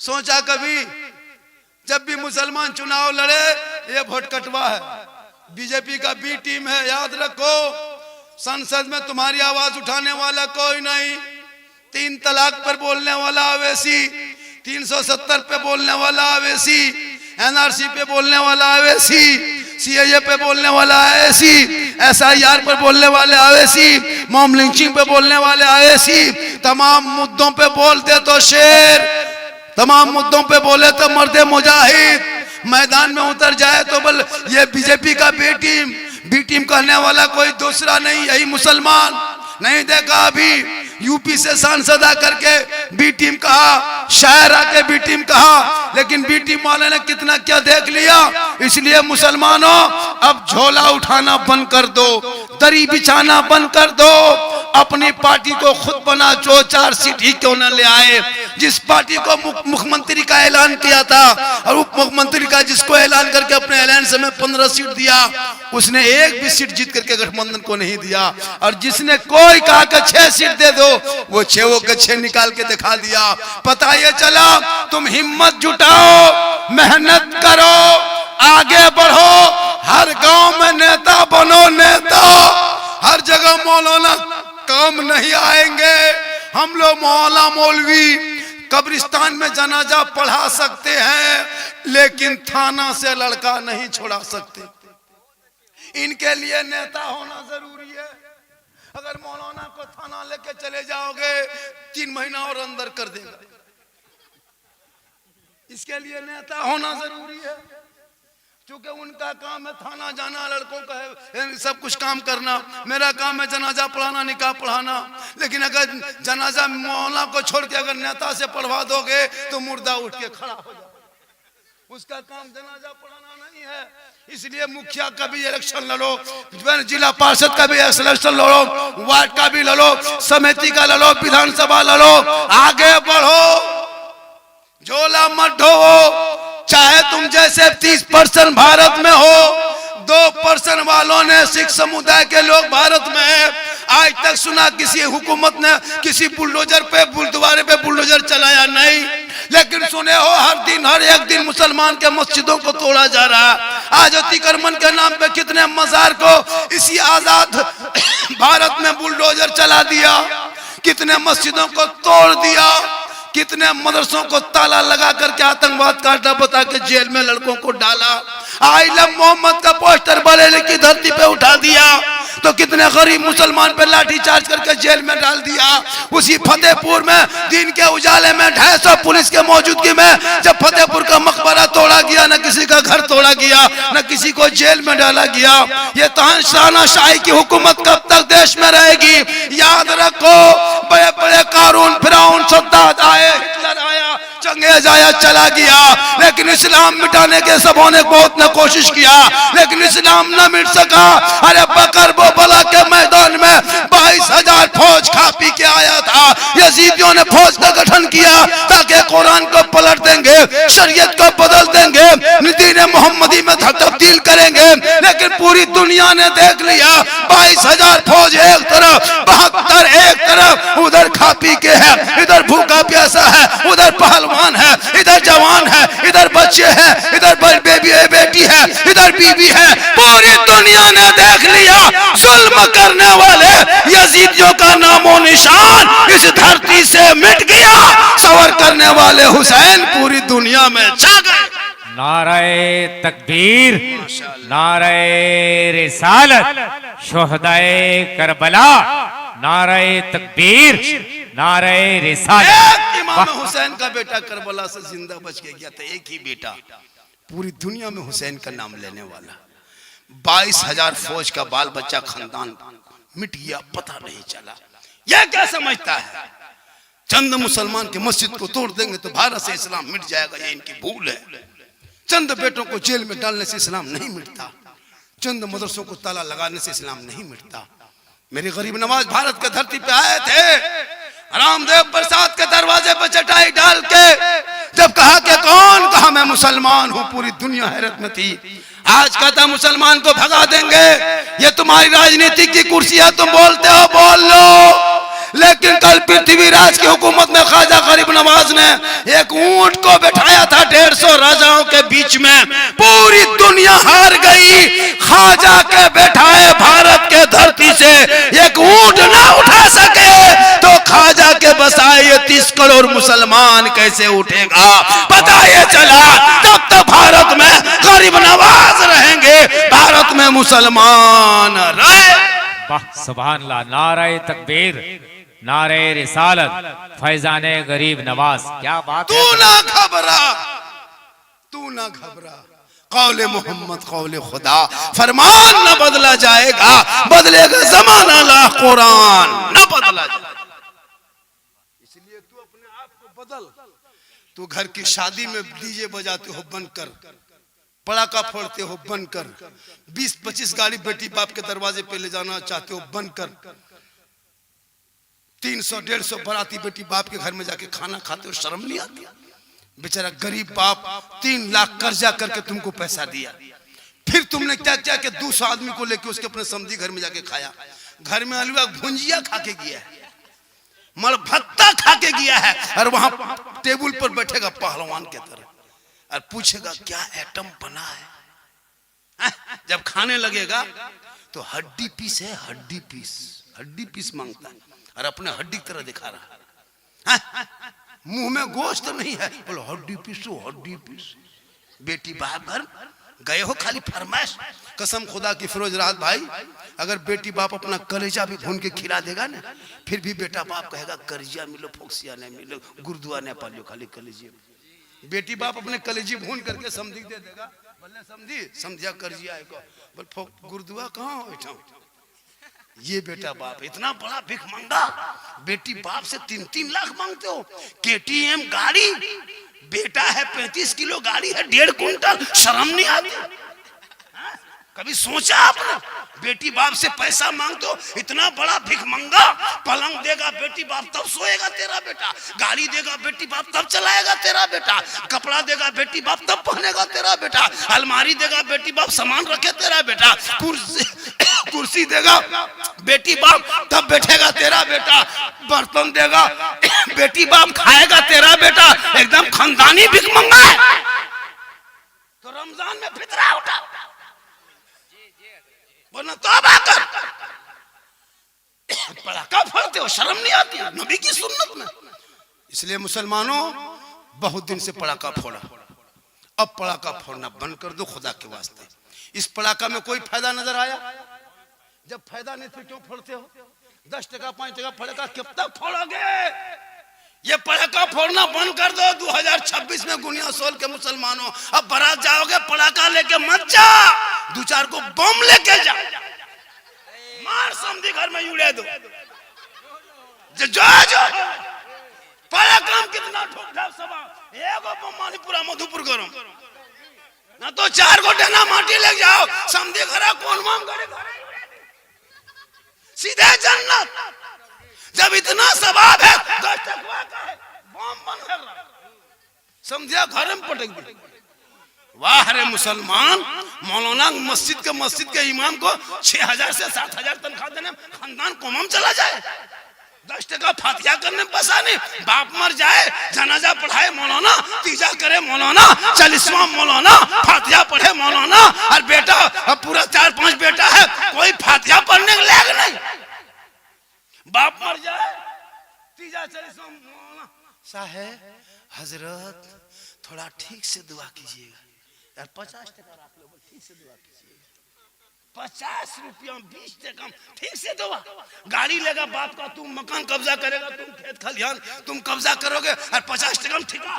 सोचा कभी? जब भी मुसलमान चुनाव लड़े ये वोट कटवा है, बीजेपी का बी टीम है। याद रखो, संसद में तुम्हारी आवाज उठाने वाला कोई नहीं। 3 तलाक पर बोलने वाला अवैसी, 370 पे बोलने वाला अवैसी, एनआरसी पे बोलने वाला अवैसी, सीएए पे बोलने वाला अवैसी, एसआईआर पर बोलने वाले अवैसी, मॉब लिंचिंग पे बोलने वाले अवैसी। तमाम मुद्दों पे बोलते तो शेर, तमाम मुद्दों पे बोले तो मर्दे मुजाहिद, मैदान में उतर जाए तो बोल ये बीजेपी का बी टीम कहने वाला कोई दूसरा नहीं, यही मुसलमान। नहीं देखा अभी यूपी से सांसद आकर के बी टीम कहा, शायर आके बी टीम कहा, लेकिन बी टीम वाले ने कितना क्या देख लिया। इसलिए मुसलमानों अब झोला उठाना बंद कर दो, दरी बिछाना बंद कर दो, अपनी पार्टी को खुद बना। जो 4 सीट ही क्यों न ले आए। जिस पार्टी को मुख्यमंत्री का ऐलान किया था और उप मुख्यमंत्री का जिसको ऐलान करके अपने ऐलान से में 15 सीट दिया, उसने एक भी सीट जीत करके गठबंधन को नहीं दिया। और जिसने कोई कहा कि 6 सीट दे दो, वो 6 के 6 निकाल के दिखा दिया। पता ये चला, तुम हिम्मत जुटाओ, मेहनत करो, आगे बढ़ो, हर गांव में नेता बनो। नेता हर जगह मौलाना काम नहीं आएंगे। हम लोग मौला मौलवी कब्रिस्तान में जनाजा पढ़ा सकते हैं, लेकिन थाना से लड़का नहीं छोड़ा सकते। इनके लिए नेता होना जरूरी है। अगर मौलाना को थाना लेके चले जाओगे 3 महीना और अंदर कर देगा। इसके लिए नेता होना जरूरी है, क्योंकि उनका काम है थाना जाना, लड़कों का है सब कुछ काम करना। मेरा काम है जनाजा पढ़ाना, निकाह पढ़ाना। लेकिन अगर जनाजा मौलाना को छोड़ के अगर नेता से पढ़वा दोगे तो मुर्दा उठ के खड़ा हो जाएगा। उसका काम जनाजा पढ़ाना नहीं है। इसलिए मुखिया का भी इलेक्शन लड़ो, जिला पार्षद का भी इलेक्शन लड़ो, वार्ड का भी लड़ो, समिति का लड़ो, विधानसभा लड़ो, आगे बढ़ो, झोला मत ढोवो। चाहे तुम जैसे 30% भारत में हो, 2% वालों ने सिख समुदाय के लोग भारत में है। आज तक सुना किसी हुकूमत ने किसी बुलडोजर पे बुलदुआरे पे बुलडोजर चलाया नहीं, लेकिन सुने हो हर एक दिन मुसलमान के मस्जिदों को तोड़ा जा रहा है। आज अतिक्रमण के नाम पे कितने मजार को इसी आजाद भारत में बुलडोजर चला दिया, कितने मस्जिदों को तोड़ दिया, कितने मदरसों को ताला लगा करके आतंकवाद का अड्डा बता के जेल में लड़कों को डाला। आई लव मोहम्मद का पोस्टर बरेली की धरती पे उठा दिया तो कितने गरीब मुसलमान पे लाठी चार्ज करके जेल में डाल दिया। उसी फतेहपुर में दिन के उजाले में 250 पुलिस के मौजूदगी में जब फतेहपुर का मकबरा तोड़ा गया, न किसी का घर तोड़ा गया, न किसी को जेल में डाला गया। ये तानाशाही की हुकूमत कब तक देश में रहेगी? याद रखो, बड़े बड़े कारून, फिरौन, सद्दाद आए, हिटलर आया, चंगेज आया, चला गया, लेकिन इस्लाम मिटाने के सबों ने बहुत न कोशिश किया, लेकिन इस्लाम न मिट सका। अरे बकर बोबला के मैदान में 22,000 फौज खा पी के आया था। यजीदियों ने फौज का गठन किया ताकि कुरान को पलट देंगे, शरीयत को बदल देंगे, दीन मोहम्मदी में तब्दील करेंगे, लेकिन पूरी दुनिया ने देख लिया 22,000 फौज एक तरफ, 72 एक तरफ, उधर खा पी के है, इधर भूखा प्यासा है, उधर पहलवान है, इधर जवान है, इधर बच्चे हैं, इधर बेबी है, बेटी है, इधर बीवी है। पूरी दुनिया ने देख लिया, जुल्म करने वाले यजीदियों का नामो निशान इस धरती से मिट गया। सवर करने वाले हुसैन पूरी दुनिया में छा गए। नाराए तकबीर, नाराए रिसालत, शोहदाए करबला, नाराए तकबीर, नाराए रिसालत। इमाम हुसैन का बेटा करबला से जिंदा बच के गया था, एक ही बेटा, पूरी दुनिया में हुसैन का नाम लेने वाला। 22,000 फौज का बाल बच्चा खानदान मिट गया, पता नहीं चला। यह क्या समझता है? चंद मुसलमान के मस्जिद को तोड़ देंगे तो भारत से इस्लाम मिट जाएगा, ये इनकी भूल है। चंद बेटों को जेल में डालने से इस्लाम नहीं मिटता, चंद मदरसों को ताला लगाने से इस्लाम नहीं मिटता। मेरे गरीब नवाज भारत के धरती पे आए थे, रामदेव प्रसाद के दरवाजे पर चटाई डाल के जब कहा कि कौन, कहा मैं मुसलमान हूं, पूरी दुनिया हैरत में थी। आज कहता मुसलमान को भगा देंगे, ये तुम्हारी राजनीति की कुर्सी है, तुम बोलते हो बोल लो, लेकिन कल पृथ्वीराज की हुकूमत में ख्वाजा गरीब नवाज ने एक ऊंट को बैठाया था 150 राजाओं के बीच में। पूरी दुनिया हार गई, ख्वाजा के बैठाए भारत के धरती से एक ऊंट ना उठा सके तो ख्वाजा के बसाए ये 30 करोड़ मुसलमान कैसे उठेगा। पता ये चला तब तक भारत में गरीब नवाज रहेंगे, भारत में मुसलमान रहे। वाह सुभान अल्लाह, नारे तकबीर, नारे रिसालत, फैजाने गरीब नवाज, क्या बात है। तू ना घबरा, तू ना घबरा, कौले मोहम्मद कौले खुदा, फरमान न बदला जाएगा, बदलेगा जमाना ला कुरान न बदला जाएगा। इसलिए तू अपने आप को बदल। तू घर की शादी में डीजे बजाते हो बंद कर, पड़ाका फोड़ते हो बंद कर, 20-25 गाड़ी बेटी बाप के दरवाजे पे ले जाना चाहते हो बंद कर, 300-150 बाराती बेटी बाप के घर में जाके खाना खाते हो, शर्म नहीं आती। बेचारा गरीब बाप 3 लाख कर्जा करके तुमको पैसा दिया, फिर तुमने क्या किया कि 200 आदमी को लेके उसके अपने समधी घर में जाके खाया। घर में हलवा भुंजिया खा के गया है, मल भत्ता खा के गया है, और वहां टेबल पर बैठेगा पहलवान के तरह और पूछेगा क्या आइटम बना है। जब खाने लगेगा तो हड्डी पीस है, हड्डी पीस मांगता है और अपने हड्डी की तरह दिखा रहा है। मुंह में गोश्त नहीं है, बोलो हड्डी पीस। बेटी बाप घर गए हो खाली फरमाइश। कसम खुदा की फिरोज राहत भाई, अगर बेटी बाप अपना कलेजा भी भून के खिला देगा ना, फिर भी बेटा बाप कहेगा कलेजा मिलो, फोक्सिया नहीं मिलो, गुरुद्वारा नहीं पालियो, खाली कलेजिया। बेटी बाप अपने कलेजी भून करके समझी दे देगा, बोले समझिया करजिया आएगा, बोल गुरुद्वारा कहाँ बैठा। ये बेटा बाप इतना बड़ा भिख मंगा, बेटी बाप से 3-3 लाख मांगते हो। KTM गाड़ी, बेटा है 35 किलो, गाड़ी है 1.5 कुंटल, शर्म नहीं आती। कभी सोचा आपने? बेटी बाप से पैसा मांगते हो, इतना बड़ा भिख मंगा। पलंग देगा बेटी बाप तब सोएगा तेरा बेटा, गाड़ी देगा बेटी बाप तब चलाएगा तेरा बेटा, कपड़ा देगा बेटी बाप तब पहनेगा तेरा बेटा, अलमारी देगा बेटी बाप सामान रखे तेरा बेटा, कुर्सी देगा बेटी बाप तब बैठेगा तेरा बेटा, बर्तन देगा बेटी बाप खाएगा तेरा बेटा। एकदम खानदानी भिख मंगा है। तो रमजान में फितरा उठा, वरना तौबा कर। पड़ाका फोड़ते हो, शर्म नहीं आती नबी की सुन्नत में। इसलिए मुसलमानों बहुत दिन से पड़ाका फोड़ा, अब पड़ाका फोड़ना बंद कर दो खुदा के वास्ते। इस पड़ाका में कोई फायदा नजर आया? जब फायदा नहीं तो क्यों फोड़ते हो? 10 टका 5 टका पड़ाका कब तक फोड़ोगे? ये पड़ाका फोड़ना बंद कर दो। 2026 में गुनिया सोल के मुसलमानों, अब बारात जाओगे पड़ाका लेके मत जा, 2-4 को बम लेके जा, मार समझी घर में उड़ा दो। जो पड़ाका कितना ठोक ठाक सभा, एगो बम मानी पूरा मधुपुर करो ना, तो 4 को डेना माटी ले जाओ, समझी घर कौन माम करे, सीधे जन्नत। जब इतना सवाब है, 10 टकवा का है, बम बन कर रहा, समझिया घर में पटक दे। वाह रे मुसलमान, मौलाना मस्जिद के इमाम को 6,000 से 7,000 तनख्वाह देने खानदान कोमम चला जाए। 10 टका फातिहा करने बसा नहीं, बाप मर जाए जनाजा पढ़ाए मौलाना, तीजा करे मौलाना, 40वां मौलाना, फातिहा पढ़े मौलाना, और बेटा अब पूरा 4-5 बेटा है, कोई फातिहा पढ़ने के लायक नहीं। बाप मर जाए तीजा 40वां मौलाना, साहेब हजरत थोड़ा ठीक से दुआ कीजिएगा यार, 50 टका रख लो, ठीक से दुआ कीजिएगा, 50 रुपया 20 टका ठीक से दुआ। गाड़ी लेगा बाप का, तुम मकान कब्जा करेगा, तुम खेत खलिहान तुम कब्जा करोगे, और 50 टका ठिका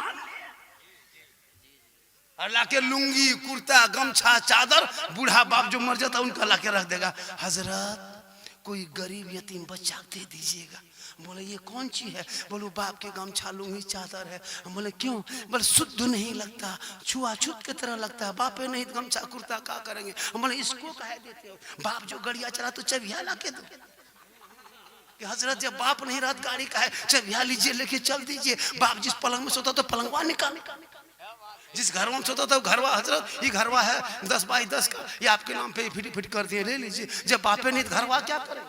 और लाके लुंगी कुर्ता गमछा चादर, बूढ़ा बाप जो मर जाता उनका लाके रख देगा। हजरत कोई गरीब यतीम बच्चा दे दीजिएगा। बोले ये कौन चीज है? बोलो बाप के गमछा लुंगी चादर है। बोले क्यों? बोले शुद्ध नहीं लगता, छुआछूत की तरह लगता है, बापे नहीं गमछा कुर्ता क्या करेंगे? बोले इसको कह देते हो, बाप जो गड़िया चला तो चबिया ला के दो। कि हजरत जब बाप नहीं रहता गाड़ी का है, चबिया लीजिए लेके चल दीजिए। बाप जिस पलंग में सोता तो पलंगवा निकाल, जिस घर में सोता था घरवा, हजरत ये घरवा है 10 बाई 10 का, ये आपके नाम पे फिट कर दिए, ले लीजिए। जब बापे नहीं घरवा क्या करे?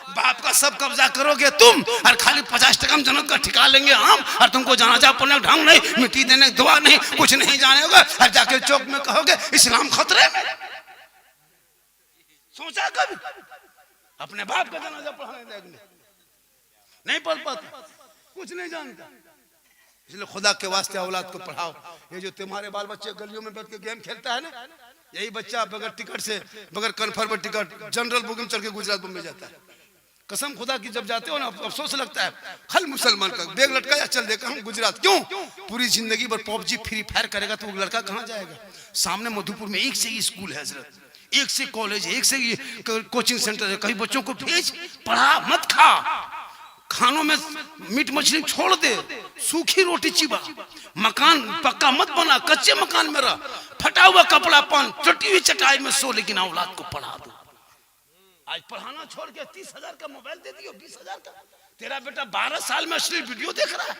बाप का सब कब्जा करोगे तुम, और खाली 50 टका में जन्नत का ठिका लेंगे हम, और तुमको जनाजा पढ़ने का ढंग नहीं, मिट्टी देने की दुआ नहीं, कुछ नहीं जाने होगा, और जाके चौक में कहोगे इस्लाम खतरे में। सोचा कभी अपने बाप का जनाजा पढ़ाने देखने? नहीं पढ़ पाता, कुछ नहीं जानता। इसलिए खुदा के वास्ते औलाद को पढ़ाओ। ये जो तुम्हारे बाल बच्चे गलियों में बैठ के गेम खेलता है ना, यही बच्चा बगैर टिकट से, बगैर कन्फर्म टिकट जनरल बुकिंग चढ़ के गुजरात बम्बई जाता है। कसम खुदा की जब जाते हो ना अफसोस लगता है, खल मुसलमान का बैग लटकाया चल देगा हम गुजरात। क्यों? पूरी जिंदगी भर पबजी फ्री फायर करेगा तो वो लड़का कहाँ जाएगा? सामने मधुपुर में एक से ही स्कूल है हजरत, एक से कॉलेज, एक से कोचिंग सेंटर है। कहीं बच्चों को भेज, पढ़ा मत खा, खानों में मीट मछली छोड़ दे, सूखी रोटी चिबा, मकान पक्का मत बना, कच्चे मकान में रह, फटा हुआ कपड़ा पहन, टूटी हुई चटाई में सो, लेकिन औलाद को पढ़ा दो। आज पढ़ाना छोड़ के 30,000 का मोबाइल दे दियो, 20,000 का। तेरा बेटा 12 साल में अश्लील वीडियो देख रहा है,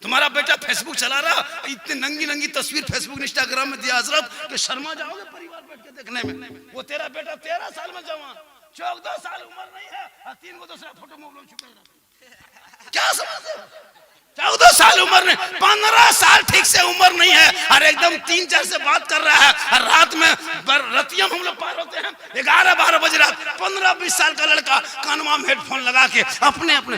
तुम्हारा बेटा फेसबुक चला रहा, इतनी नंगी नंगी तस्वीर फेसबुक इंस्टाग्राम में दिया हजरत कि शर्मा जाओगे परिवार बैठ के देखने में। वो तेरा बेटा 13 साल में जवान, 14 साल उम्र नहीं है, और 3 को दूसरा फोटो मोबाइल छुपा रहा। क्या समझते हो? 14 साल उम्र नहीं, 15 साल ठीक से उम्र नहीं है, और एकदम 3-4 से बात कर रहा है, और रात में रतिया हम लोग पार होते हैं 11-12 बजे रात, 15-20 साल का लड़का कानवा में हेडफोन लगा के अपने अपने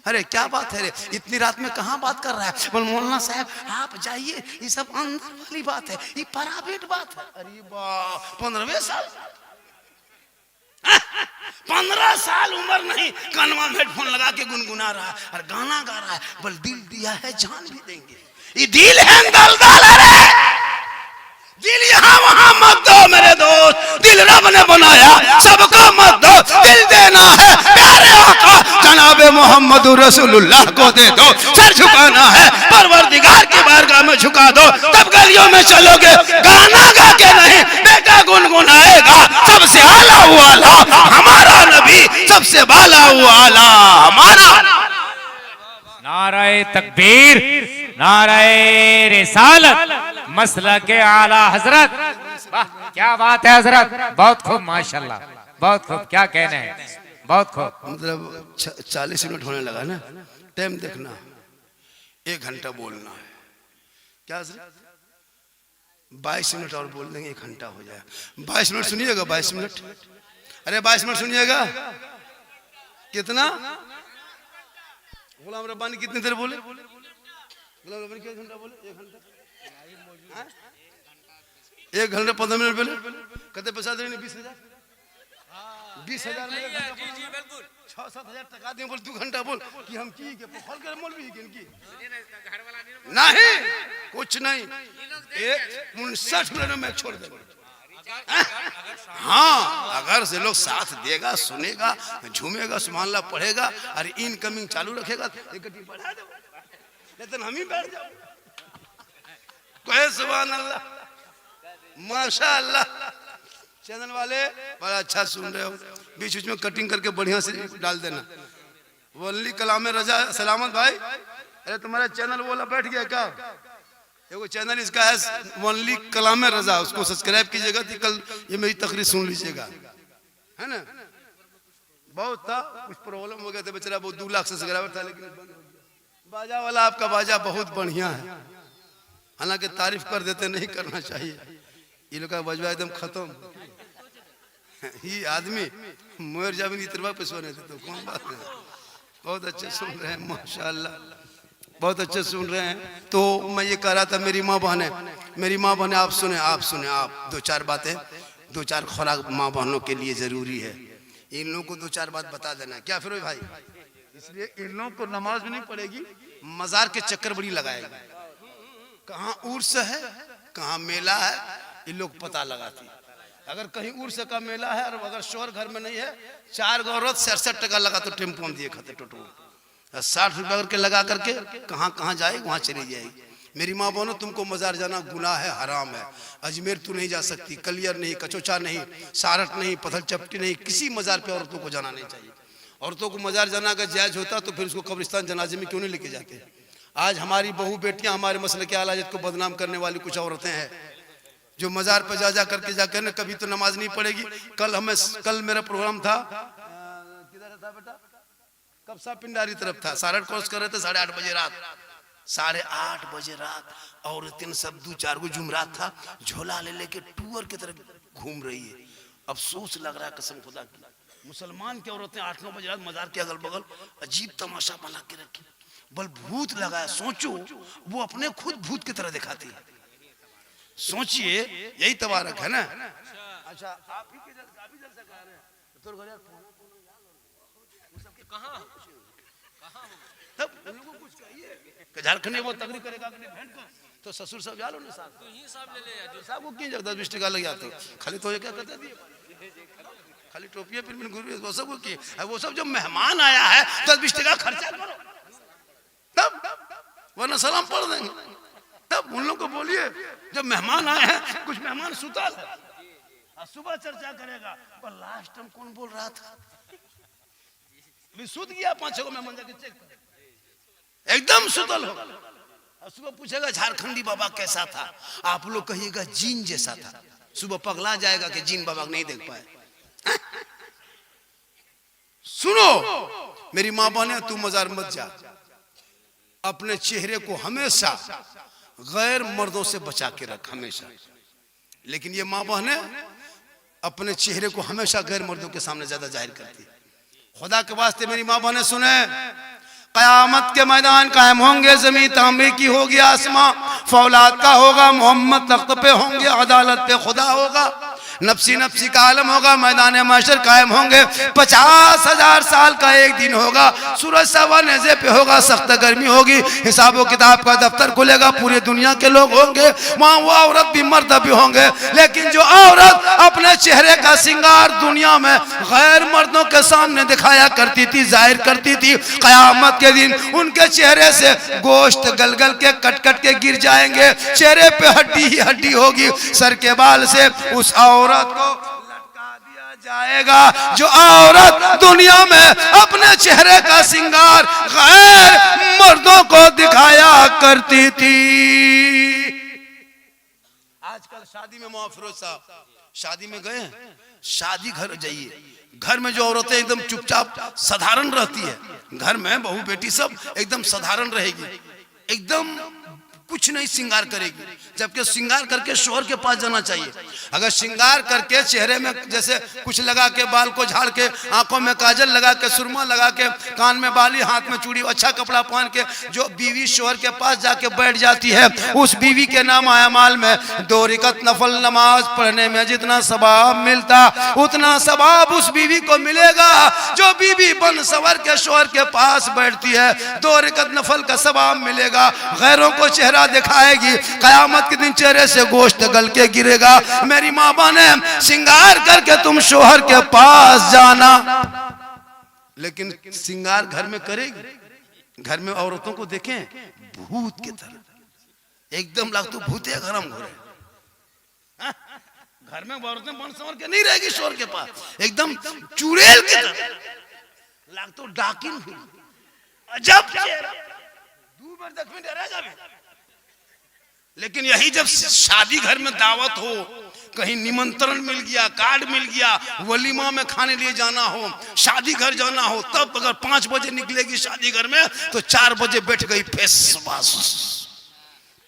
अरे क्या बात है रे, इतनी रात में कहाँ बात कर रहा है? बोल मौलाना साहब आप जाइए, ये सब अंदर वाली बात है, ये प्राइवेट बात है। अरे वाह, 15वें साल, 15 साल उम्र नहीं, कानवा में हेडफोन लगा के गुनगुना रहा है और गाना गा रहा है। बोल दिल दिया है जान भी देंगे, ये दिल है दलदल है, दिल यहाँ वहाँ मत दो मेरे दोस्त, दिल रब ने बनाया सबको मत दो, दिल देना है प्यारे आका जनाबे मोहम्मद रसूलुल्लाह को दे दो, सर झुकाना है परवरदिगार की बारगाह में झुका दो, तब गलियों में चलोगे गाना गा के नहीं, बेटा गुनगुनाएगा सबसे आला वाला हमारा नबी, सबसे बाला वाला हमारा। नाराए तकबीर, नाराए रिसालत, मसला के आला हजरत। वाह क्या बात है हजरत, बहुत खूब माशाल्लाह, बहुत खूब, क्या कहने हैं, बहुत खूब। मतलब 40 मिनट होने लगा ना, टाइम देखना, 1 घंटा बोलना है क्या हजरत? 22 मिनट और बोल देंगे 1 घंटा हो जाए। 22 मिनट सुनिएगा, 22 मिनट, अरे 22 मिनट सुनिएगा। कितना? गुलाम रब्बानी कितनी देर बोले? गुलाम रब्बानी कितने घंटा बोले? 1 घंटा, 1 घंटा 15 मिनट बोले। कहते पैसा देने 20,000, 20,000 में 1 घंटा, 6-7 हजार टका दे, बोल 2 घंटा बोल कि हम की के पखल कर मोल भी की नहीं, कुछ नहीं, 59 मिनट में छोड़ दे। हाँ, अगर से लोग साथ देगा, सुनेगा, झूमेगा, सुभान अल्लाह पढ़ेगा और इनकमिंग चालू रखेगा, एक गड्डी बढ़ा दो, लेकिन हम ही बैठ जाओ। कहे सुभान अल्लाह, माशाअल्लाह। चैनल वाले बड़ा अच्छा सुन रहे हो, बीच बीच में कटिंग करके बढ़िया से डाल देना। वली कलाम रजा सलामत भाई, अरे तुम्हारा चैनल वाला बैठ गया क्या? एगो चैनल इसका है वनली कलाम रजा, उसको सब्सक्राइब कीजिएगा, तो कल ये मेरी तकरीर सुन लीजिएगा, है ना। बहुत था, कुछ प्रॉब्लम हो गया था बेचारा, वो 2 लाख सब्सक्राइबर था, लेकिन बाजा वाला आपका बाजा बहुत बढ़िया है, हालांकि तारीफ कर देते, नहीं करना चाहिए, ये लोग का बजवा एकदम खत्म। ये आदमी मोर जामिन इतरवा पे सोने थे, तो कौन बात है। बहुत अच्छे सुन रहे हैं माशाअल्लाह, बहुत अच्छे सुन रहे हैं। तो मैं ये कह रहा था, मेरी माँ बहने, मेरी माँ बहने आप सुने, आप सुने, आप 2-4 बातें, 2-4 खुराक माँ बहनों के लिए जरूरी है। इन लोगों को 2-4 बात बता देना, क्या फिर भाई? इसलिए इन लोगों को नमाज भी नहीं पड़ेगी, मजार के चक्कर बड़ी लगाएगी, कहाँ उर्स है, कहाँ मेला है, ये लोग पता लगाती। अगर कहीं उर्स का मेला है और अगर शोर घर में नहीं है, 4 औरत 67 टका लगा तो टेम्पो में दिए खाते, टोटो 60 रुपया करके लगा करके कहाँ कहाँ जाएगी, वहाँ चली जाएगी। मेरी माँ बहनों, तुमको मजार जाना गुनाह है, हराम है। अजमेर तू नहीं जा सकती, कलियर नहीं, कचोचा नहीं, सारट नहीं, पत्थर चपटी नहीं, किसी मजार पे औरतों को जाना नहीं चाहिए। औरतों को मजार जाना अगर जायज होता तो फिर उसको कब्रिस्तान जनाजे में क्यों नहीं लेके जाते? आज हमारी बहू बेटियां हमारे मसले के आला को बदनाम करने वाली कुछ औरतें हैं जो मजार पे जा करके जाकर ना कभी तो नमाज नहीं पड़ेगी। कल मेरा प्रोग्राम था, किधर था बेटा, कबसा पिंडारी तरफ था, सारठ कोर्स कर रहे थे, 8:30 बजे रात, 8:30 बजे रात, औरतें सब 2-4 गो जुमरात था, झोला ले लेके टूर की तरफ घूम रही है। अफसोस लग रहा है कसम खुदा की, मुसलमान की औरतें 8-9 बजे रात मजार के अगल बगल अजीब तमाशा बना के रखी, बल भूत लगाया। सोचो वो अपने खुद भूत की तरह दिखाती है, सोचिए यही तबारक है ना। अच्छा आप ही के काफी देर से कह रहे हैं तो कहां तब उन लोगों को कुछ कहिए कि झारखंड में वो तकरीर करेगा अपने बहन को, तो ससुर सब जालो ना साहब, तो ही साहब ले ले जो साहब को क्यों 10-20 टका लग जाते खाली, तो ये क्या कहते दिए खाली टोपियां फिर गुरु वो सब को की, वो सब जब मेहमान आया है 10-20 टका खर्चा करो तब, वरना सलाम पढ़ देंगे तब। उन लोगों को बोलिए जब मेहमान आए हैं, कुछ मेहमान सुतल है, सुबह चर्चा करेगा, पर लास्ट टाइम कौन बोल रहा था, अभी सुत गया 5-6 को मेहमान जाके चेक कर, एकदम सुतल हो, और सुबह पूछेगा झारखंडी बाबा कैसा था, आप लोग कहिएगा जीन जैसा था, सुबह पगला जाएगा कि जीन बाबा नहीं देख पाए। सुनो मेरी माँ बहने, तू मजार मत जा, अपने चेहरे को हमेशा गैर मर्दों से बचा के रख हमेशा। लेकिन ये माँ बहने अपने चेहरे को हमेशा गैर मर्दों के सामने ज्यादा जाहिर करती है। खुदा के वास्ते मेरी माँ बहने सुने, कयामत के मैदान कायम होंगे, जमीन तांबे की होगी, आसमां फौलाद का होगा, मोहम्मद तख्त पे होंगे, अदालत पे खुदा होगा, नफ्सी नफ्सी का आलम होगा, मैदान महशर कायम होंगे, 50,000 साल का एक दिन होगा, सूरज सवा नेज़े पे होगा, सख्त गर्मी होगी, हिसाबो किताब का दफ्तर खुलेगा, पूरी दुनिया के लोग होंगे वहाँ, वो औरत भी मर्द भी होंगे। लेकिन जो औरत अपने चेहरे का श्रृंगार दुनिया में गैर मर्दों के सामने दिखाया करती थी, जाहिर करती थी, कयामत के दिन उनके चेहरे से गोश्त गल गल के कट कट के गिर जाएंगे, चेहरे पे हड्डी ही हड्डी होगी, सर के बाल से उस औरत को लटका दिया जाएगा जो औरत दुनिया में अपने चेहरे का श्रृंगार गैर मर्दों को दिखाया करती थी। आजकल शादी में फिरोज साहब शादी में गए, शादी घर जाइए, घर में जो औरतें एकदम चुपचाप साधारण रहती है, घर में बहू बेटी सब एकदम साधारण रहेगी, एकदम कुछ नहीं श्रृंगार करेगी, जबकि श्रृंगार करके शोहर के पास जाना चाहिए। अगर श्रृंगार करके चेहरे में जैसे कुछ लगा के, बाल को झाड़ के, आंखों में काजल लगा के, सुरमा लगा के, कान में बाली, हाथ में चूड़ी, अच्छा कपड़ा पहन के जो बीवी शोहर के पास जाके बैठ जाती है, उस बीवी के नाम आमाल में 2 रकात नफल नमाज पढ़ने में जितना सवाब मिलता, उतना सवाब उस बीवी को मिलेगा जो बीवी बन सवर के शोहर के पास बैठती है। 2 रकात नफल का सवाब मिलेगा, गैरों को चेहरा दिखाएगी, कयामत के दिन चेहरे से गोश्त गल के गिरेगा। मेरी माँ बहने, श्रृंगार करके तुम शोहर के पास जाना, लेकिन श्रृंगार घर में करेगी। घर में औरतों को देखें भूत की तरह, एकदम लाग तो भूते गरम हो रहे, घर में औरतें बन संवर के नहीं रहेगी शोहर के पास, एकदम चुड़ैल की तरह लाग तो डाकिन भी, अजब चेहरा, दूर पर तक में डरा जावे। लेकिन यही जब शादी घर में दावत हो, कहीं निमंत्रण मिल गया, कार्ड मिल गया, वलीमा में खाने लिए जाना हो, शादी घर जाना हो, तब अगर 5 बजे निकलेगी शादी घर में तो 4 बजे बैठ गई face wash,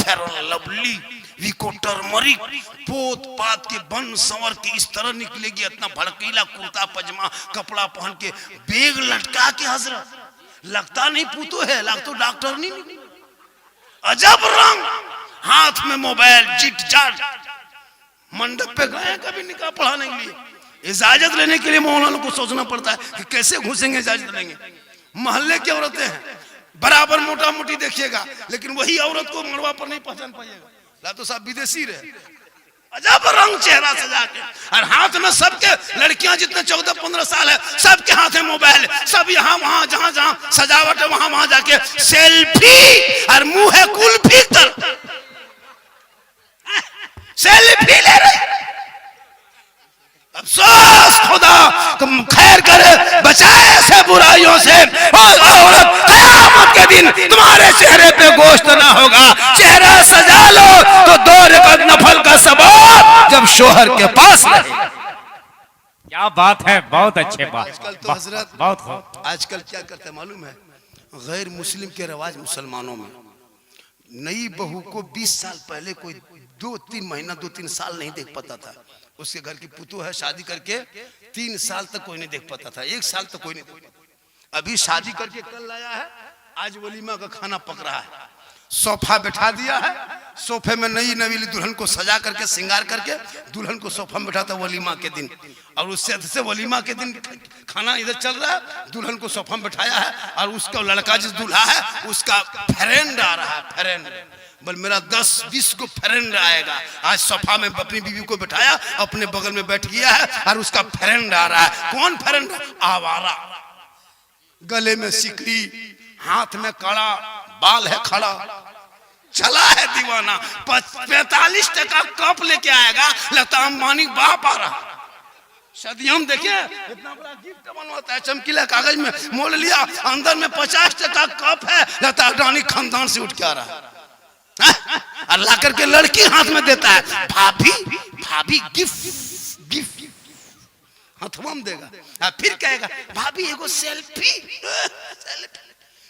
fair lovely, Vicco turmeric, पोत पात के बन संवर के इस तरह निकलेगी, इतना भड़कीला कुर्ता पजामा कपड़ा पहन के, बेग लटका के, हजरत लगता नहीं पूतो है, लग तो डॉक्टर नहीं, अजब रंग, हाथ में मोबाइल, चिट चाट। मंडप पे गए कभी निकाह पढ़ाने के लिए, इजाजत लेने के लिए मौलाना को सोचना पड़ता है कि कैसे घुसेंगे, इजाजत लेंगे। महल्ले की औरतें हैं, बराबर मोटा मोटी देखिएगा, लेकिन वही औरत को मड़वा पर नहीं पहचान पाइएगा, ला तो साहब विदेशी रहे, अजब रंग चेहरा सजा के, और हाथ में सबके, लड़कियां जितने 14-15 साल है, सबके हाथ में मोबाइल, सब यहाँ वहां जहां जहां सजावट है वहां वहां जाके सेल्फी, और मुंह है कुल्फी तर सेल्फी ले रहे। अफसोस खुदा तुम खैर करे, बचाए ऐसे बुराइयों से। और औरत, क़यामत के दिन तुम्हारे चेहरे पे गोश्त ना होगा, चेहरा सजा लो तो 2 रकात नफल का सवाब जब शोहर के पास रहे। क्या बात है, बहुत अच्छे बात। आजकल तो हजरत बहुत खूब। आजकल क्या करते हैं मालूम है, गैर मुस्लिम के रवाज मुसलमानों में नई बहू को 20 साल पहले कोई 2-3 महीना 2-3 साल नहीं देख पाता था। उसके घर की पुतू है, शादी करके 3 साल तक कोई नहीं देख पाता था, 1 साल तक कोई नहीं देख पाता। अभी शादी करके कल लाया है, आज वलीमा का खाना पक रहा है, सोफा बैठा दिया है, सोफे में नई नवीली दुल्हन को सजा करके श्रृंगार करके दुल्हन को सोफा में बैठाता वलीमा के दिन, और उससे से वलीमा के दिन खाना इधर चल रहा है, दुल्हन को सोफा में बैठाया है, और उसका लड़का जिस दूल्हा है उसका फ्रेंड आ रहा है, फ्रेंड बोल मेरा 10-20 को फ्रेंड आएगा। आज सोफा में अपनी बीवी को बैठाया, अपने बगल में बैठ गया है, और उसका फ्रेंड आ रहा है। कौन फ्रेंड? आवारा, गले में सिकड़ी, हाथ में कड़ा, बाल है खड़ा, चला है दीवाना। 45 टका कप लेके आएगा, लगता अंबानी बाप आ रहा। शादी हम देखे इतना बड़ा गिफ्ट बनवाता है, चमकीला कागज में मोल लिया, अंदर में 50 टका कप है, लगता अडानी खानदान से उठ के आ रहा है। अल्लाह करके लड़की हाथ में देता है, भाभी भाभी गिफ्ट गिफ्ट हाथवा में देगा, फिर कहेगा भाभी एगो सेल्फी,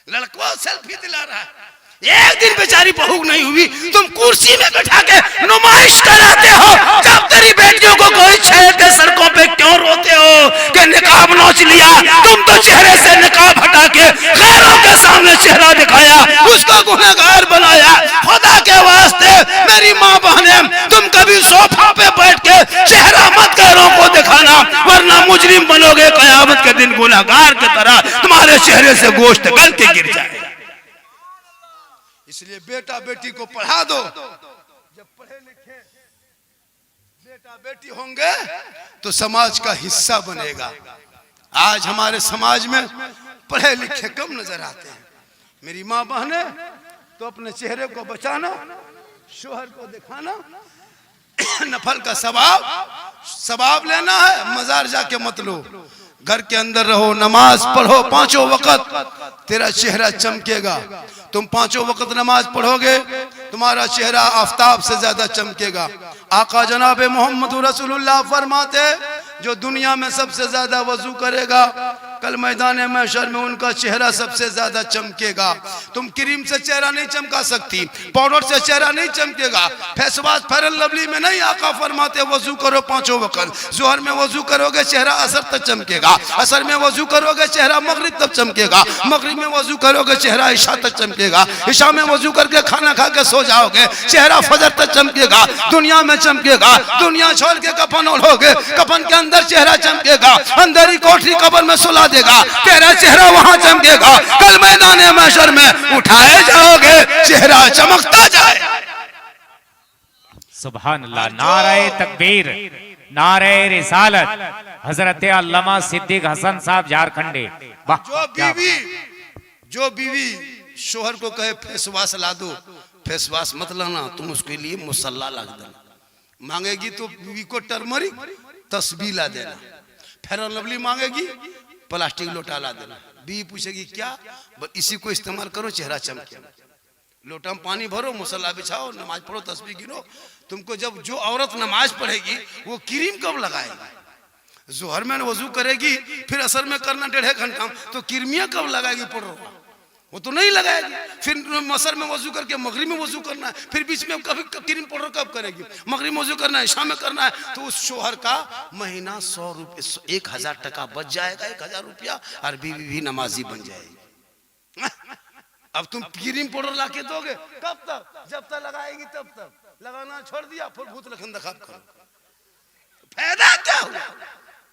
लड़का सेल्फी दिला रहा है। एक दिन बेचारी बहू नहीं हुई, तुम कुर्सी में बैठा के नुमाइश कराते हो। जब तेरी बेटियों को कोई छेड़ के सड़कों पे क्यों रोते हो कि निकाब नोच लिया? तुम तो चेहरे से निकाब हटा के गैरों के सामने चेहरा दिखाया, उसको गुनहगार बनाया। खुदा के वास्ते मेरी माँ बहने, तुम कभी सोफा पे बैठ के चेहरा मत गैरों को दिखाना, वरना मुजरिम बनोगे। कयामत के दिन गुनहगार की तरह तुम्हारे चेहरे से गोश्त गल के गिर जाए। इसलिए बेटा बेटी को पढ़ा दो, जब पढ़े लिखे बेटा बेटी होंगे तो समाज का हिस्सा बनेगा। आज हमारे समाज में पढ़े लिखे कम नजर आते हैं। मेरी माँ बहने, तो अपने चेहरे को बचाना, शोहर को दिखाना, नफल का सवाब लेना है, मजार जाके मत लो। घर के अंदर रहो, नमाज पढ़ो 5 वक्त, तेरा चेहरा चमकेगा। तुम 5 वक्त नमाज पढ़ोगे, तुम्हारा चेहरा आफताब से ज्यादा चमकेगा। आका जनाब मोहम्मद रसूलुल्लाह फरमाते, जो दुनिया में सबसे ज्यादा वजू करेगा, कल मैदान महशर में उनका चेहरा सबसे ज्यादा चमकेगा। तुम क्रीम से चेहरा नहीं चमका सकती, पाउडर से चेहरा नहीं चमकेगा, face wash fair and lovely में नहीं। आका फरमाते वजू करो 5 वक्त। जोहर में वजू करोगे चेहरा असर तक चमकेगा, असर में वजू करोगे चेहरा मगरिब तक चमकेगा, मगरिब में वजू करोगे चेहरा इशा तक चमकेगा, इशा में वजू करके खाना खा के सो जाओगे, चेहरा फजर तक चमकेगा। दुनिया में चमकेगा, दुनिया छोड़ के कफन ओढ़ोगे, कफन के अंदर चेहरा चमकेगा, अंदर ही कोठरी कब्र में सुला देगा, तेरा चेहरा वहां चमकेगा। कल मैदान महशर में उठाए जाओगे, चेहरा चमकता जाए। सुभान अल्लाह, नारे तकबीर, नारे रिसालत। हजरत अल्लामा सिद्दीक हसन साहब झारखंडी। जो बीवी शोहर को कहे फेस वॉश ला दो, फेस वॉश मत लाना, तुम उसके लिए मुसल्ला ला देना। मांगेगी तो बीवी को टर्मरिक तस्बीह ला देना, फेयर एंड लवली मांगेगी प्लास्टिक लोटा ला देना। बीवी पूछेगी क्या, इसी को इस्तेमाल करो, चेहरा चमके। लोटा में पानी भरो, मुसल्ला बिछाओ, नमाज पढ़ो, तस्बीह गिनो। तुमको जब जो औरत नमाज पढ़ेगी वो क्रीम कब लगाएगी? जोहर में वजू करेगी, फिर असर में करना 1.5 घंटा, तो क्रीमिया कब लगाएगी? पढ़ो, वो तो नहीं लगाएगी। फिर मसर में वजू करके मगरिब में वजू करना है, फिर बीच में कभी क्रीम पाउडर कब करेगी? मगरिब में वजू करना है, शाम में करना है। तो उस शोहर का महीना 100 रुपये 1000 टका बच जाएगा, 1000 रुपया, और बीवी भी नमाजी बन जाएगी। अब तुम क्रीम पाउडर ला के दोगे कब तक? जब तक लगाएगी तब तक। लगाना छोड़ दिया, फिर भूत लखन दखाब करो, फायदा क्या हुआ?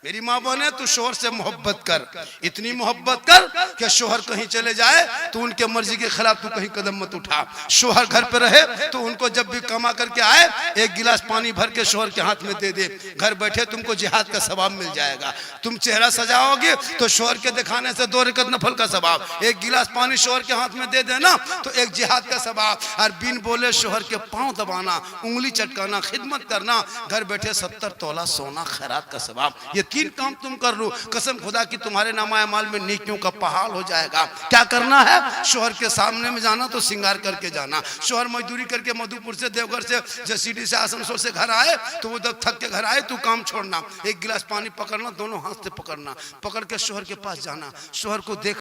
मेरी माँ बहने, तू शोहर से मोहब्बत कर, इतनी मोहब्बत कर कि शोहर कहीं चले जाए तो उनके मर्जी के खिलाफ तू कहीं कदम मत उठा। शोहर घर पे रहे तो उनको जब भी कमा करके आए, 1 गिलास पानी भर के शोहर के हाथ में दे दे। घर बैठे तुमको जिहाद का सवाब मिल जाएगा। तुम चेहरा सजाओगे तो शोहर के दिखाने से 2 रकत नफल का सवाब, 1 गिलास पानी शोहर के हाथ में दे देना तो 1 जिहाद का सवाब। और बिन बोले शोहर के पाँव दबाना, उंगली चटकाना, खिदमत करना, घर बैठे 70 तोला सोना खैरात का सवाब। ये बेहतरीन काम तुम कर लो, कसम खुदा की तुम्हारे नामा माल में नेकियों का पहाड़ हो जाएगा। क्या करना है? शोहर के सामने में जाना तो श्रृंगार करके जाना। शोहर मजदूरी करके मधुपुर से, देवघर से, जसीडी से, आसनसोल से घर आए तो वो जब थक के घर आए तो काम छोड़ना, एक गिलास पानी पकड़ना, दोनों हाथ से पकड़ना, पकड़ के शोहर के पास जाना, शोहर को देख